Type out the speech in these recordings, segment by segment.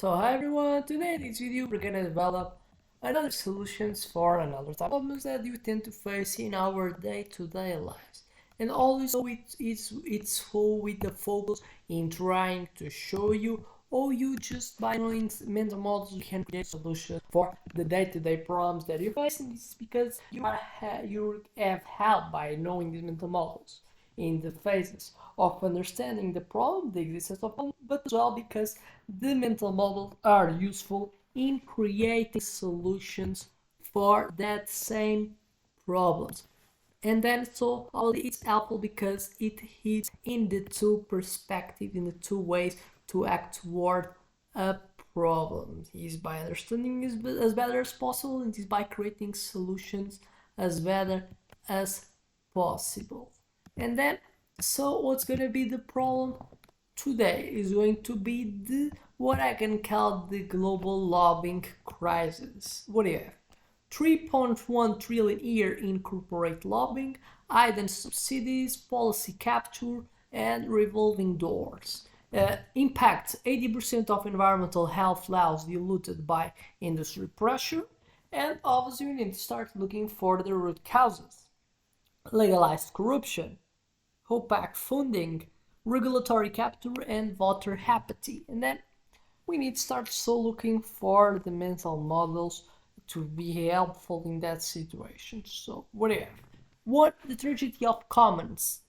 So hi everyone, today in this video we're gonna develop another solutions for another type of problems that you tend to face in our day-to-day lives. And also it's all with the focus in trying to show you or you just by knowing mental models you can create solutions for the day-to-day problems that you face, and this is because you have help by knowing these mental models in the phases of understanding the problem, the existence of problem, but as well because the mental models are useful in creating solutions for that same problems. And then so it's helpful because it hits in the two perspectives, in the two ways to act toward a problem. Is by understanding as better as possible, and is by creating solutions as better as possible. And then, so what's gonna be the problem today is going to be the what I can call the global lobbying crisis. What do you have? 3.1 trillion a year in corporate lobbying, hidden subsidies, policy capture, and revolving doors. Impact 80% of environmental health laws diluted by industry pressure, and obviously we need to start looking for the root causes. Legalized corruption, opaque funding, regulatory capture, and voter apathy. And then we need to start so looking for the mental models to be helpful in that situation. So whatever. What the tragedy of commons?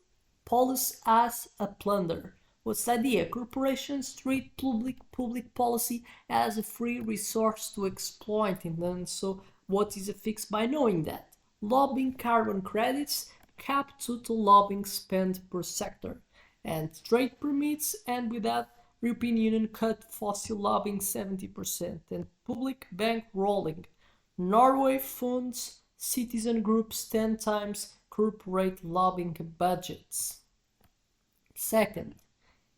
Policy as a plunder. What's the idea? Corporations treat public policy as a free resource to exploit, and then so what is a fix by knowing that? Lobbying carbon credits, cap total lobbying spend per sector, and trade permits, and with that European Union cut fossil lobbying 70%, and public bank rolling. Norway funds citizen groups 10 times corporate lobbying budgets. Second,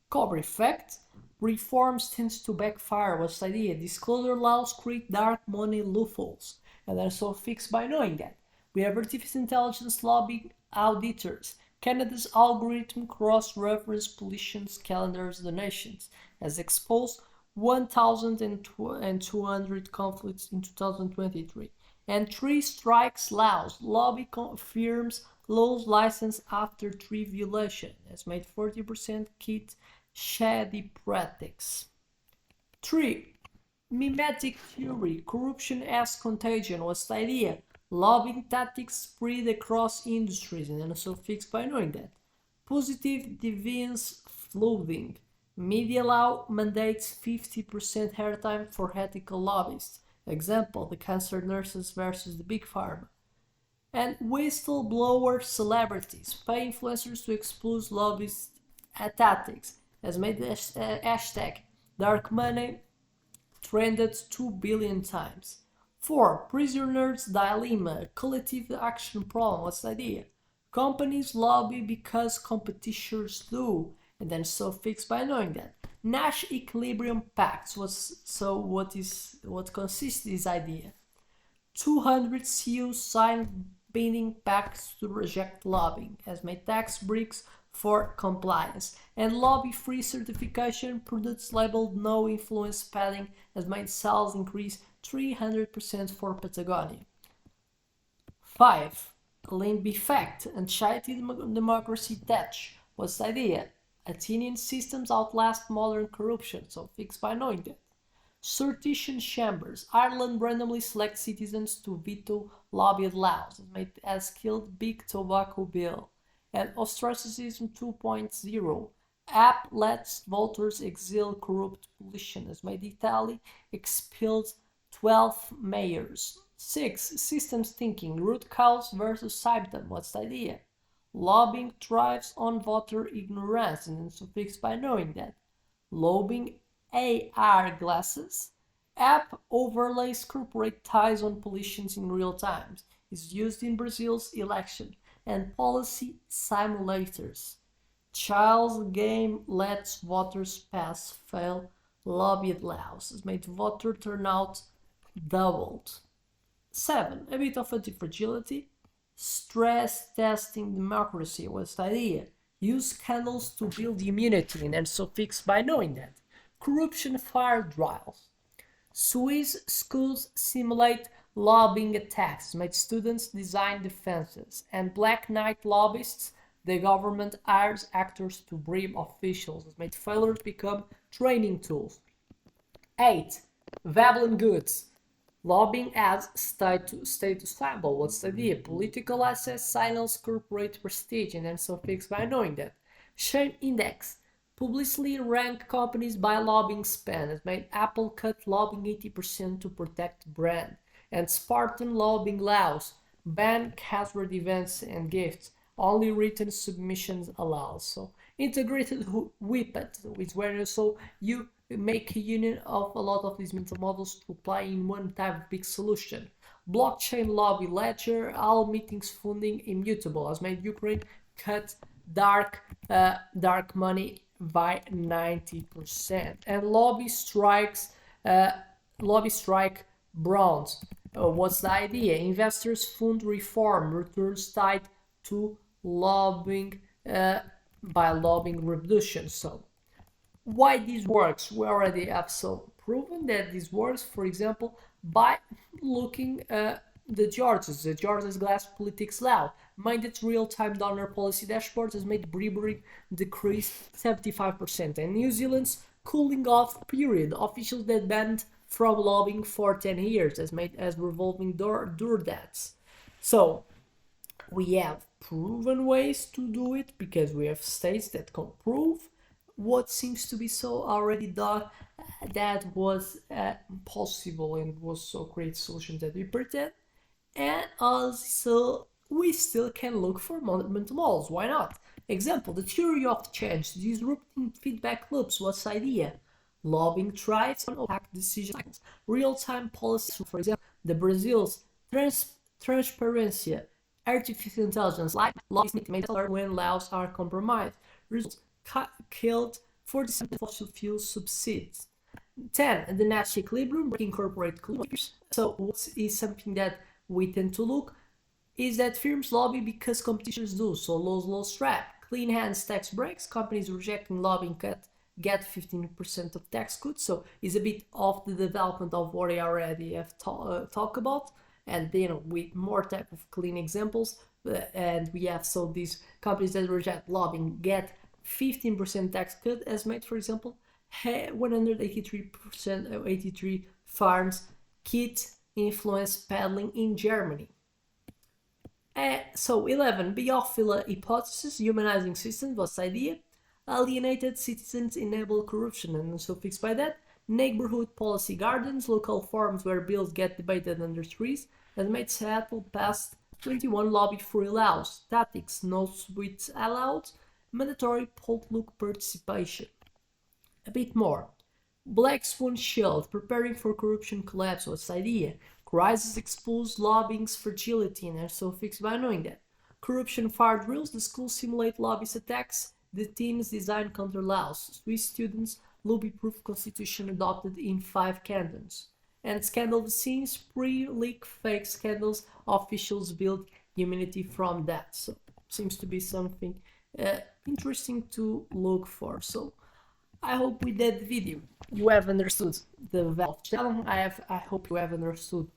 cover effect. Reforms tends to backfire. What's the idea? Disclosure laws create dark money loopholes, and are so fixed by knowing that. We have artificial intelligence lobbying auditors. Canada's algorithm cross-reference politicians' calendars donations has exposed 1,200 conflicts in 2023. And three strikes laws. Lobby firms lose license after three violation has made 40% kit shady practices. 3. Mimetic theory. Corruption as contagion was the idea. Lobbying tactics spread across industries and also fixed by knowing that. Positive deviance flooding. Media law mandates 50% airtime for ethical lobbyists. Example, the cancer nurses versus the big pharma. And whistleblower celebrities pay influencers to expose lobbyist tactics. Has made the hashtag dark money trended 2 billion times. 4. Prisoners' dilemma, collective action problem. What's the idea? Companies lobby because competitors do, and then so fixed by knowing that. Nash equilibrium pacts. What consists this idea? 200 CEOs signed binding pacts to reject lobbying, has made tax breaks for compliance, and lobby-free certification products labeled no influence padding has made sales increase 300% for Patagonia. 5. Limb effect, anxiety democracy touch. What's the idea? Athenian systems outlast modern corruption, so fixed by knowing that. Sortition chambers. Ireland randomly selects citizens to veto lobbied laws. Has killed big tobacco bill. And ostracism 2.0. App lets voters exile corrupt politicians. Has made Italy expelled 12 mayors. 6. Systems thinking. Root cause versus symptom. What's the idea? Lobbying thrives on voter ignorance, and so fixed by knowing that. Lobbying AR glasses. App overlays corporate ties on politicians in real time. Is used in Brazil's election. And policy simulators. Child's game lets voters pass fail lobbied laws. Has made voter turnout doubled. 7. A bit of anti-fragility. Stress testing democracy was the idea. Use scandals to build immunity, and so fixed by knowing that. Corruption fire drills. Swiss schools simulate lobbying attacks, made students design defenses, and Black Knight lobbyists, the government hires actors to bribe officials, made failures become training tools. 8. Veblen goods. Lobbying as status symbol. What's the idea? Political access signals corporate prestige, and then so fixed by knowing that. Shame index. Publicly rank companies by lobbying spend. It made Apple cut lobbying 80% to protect brand. And Spartan lobbying laws. Ban hazard events and gifts. Only written submissions allowed. So integrated whippet is where so you make a union of a lot of these mental models to apply in one type of big solution. Blockchain lobby ledger, all meetings funding immutable, has made Ukraine cut dark money by 90%. And lobby strike bronze. What's the idea? Investors fund reform, returns tied to lobbying by lobbying revolution. So why this works? We already have so proven that this works, for example, by looking the Georgia's glass politics law. Minded real-time donor policy dashboards has made bribery decrease 75%, and New Zealand's cooling off period, officials that banned from lobbying for 10 years has made as revolving door debts. So we have proven ways to do it because we have states that can prove what seems to be so already done that was possible and was so great solutions that we pretend. And also we still can look for mental models. Why not? Example, the theory of change, disrupting feedback loops. What's the idea? Lobbying thrives on opaque decisions, real-time policy. For example, the Brazil's transparency, artificial intelligence, like lobbying made when laws are compromised. Results killed 47 fossil fuel subsidies. 10. The Nash equilibrium, breaking corporate cultures. So what is something that we tend to look is that firms lobby because competitors do, so laws trap. Clean hands tax breaks, companies rejecting lobbying cut get 15% of tax cuts, so it's a bit of the development of what I already have talked about, and then with more type of clean examples, and we have so these companies that reject lobbying get 15% tax cut, as made, for example, 183% 83 farms kit influence peddling in Germany. So 11, Biophila hypothesis, humanizing systems, what's the idea? Alienated citizens enable corruption, and so fixed by that. Neighborhood policy gardens, local forums where bills get debated under trees, has made Seattle pass 21 lobby-free laws. Tactics, no sweets allowed, mandatory public participation. A bit more. Black Swan Shield, preparing for corruption collapse. What's the idea? Crisis exposed lobbying's fragility, and are so fixed by knowing that. Corruption fire drills, the schools simulate lobbyist attacks, the teams design counter laws. Swiss students lobby-proof constitution adopted in 5 cantons. And scandal scenes, pre-leak fake scandals, officials build immunity from that. So seems to be something interesting to look for. So I hope with that video you have understood the value of challenge. I hope you have understood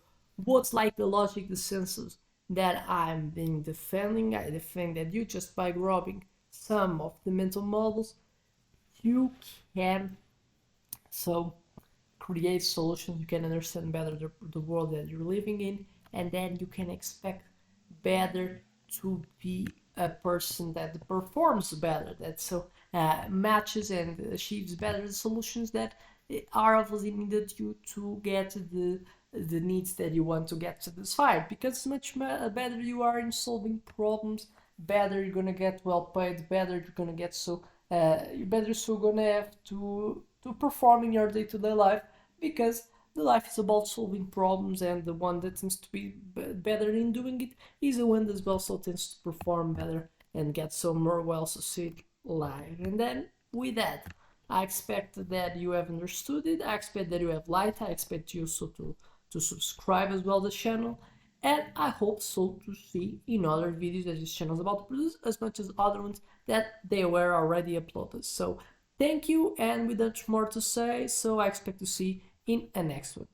what's like the logic, the senses that I'm being defending. I defend that you just by grabbing some of the mental models, you can so create solutions, you can understand better the world that you're living in, and then you can expect better to be a person that performs better, that so matches and achieves better solutions that are obviously needed you to get the needs that you want to get satisfied, because much better you are in solving problems, better you're gonna get well paid, better you're gonna get so better so gonna have to perform in your day-to-day life, because the life is about solving problems, and the one that tends to be better in doing it is the one that also tends to perform better and get so more well-succeeded life. And then with that, I expect that you have understood it, I expect that you have liked, I expect you also to subscribe as well to the channel, and I hope so to see in other videos that this channel is about to produce, as much as other ones that they were already uploaded. So Thank you, and without more to say, so I expect to see in a next one.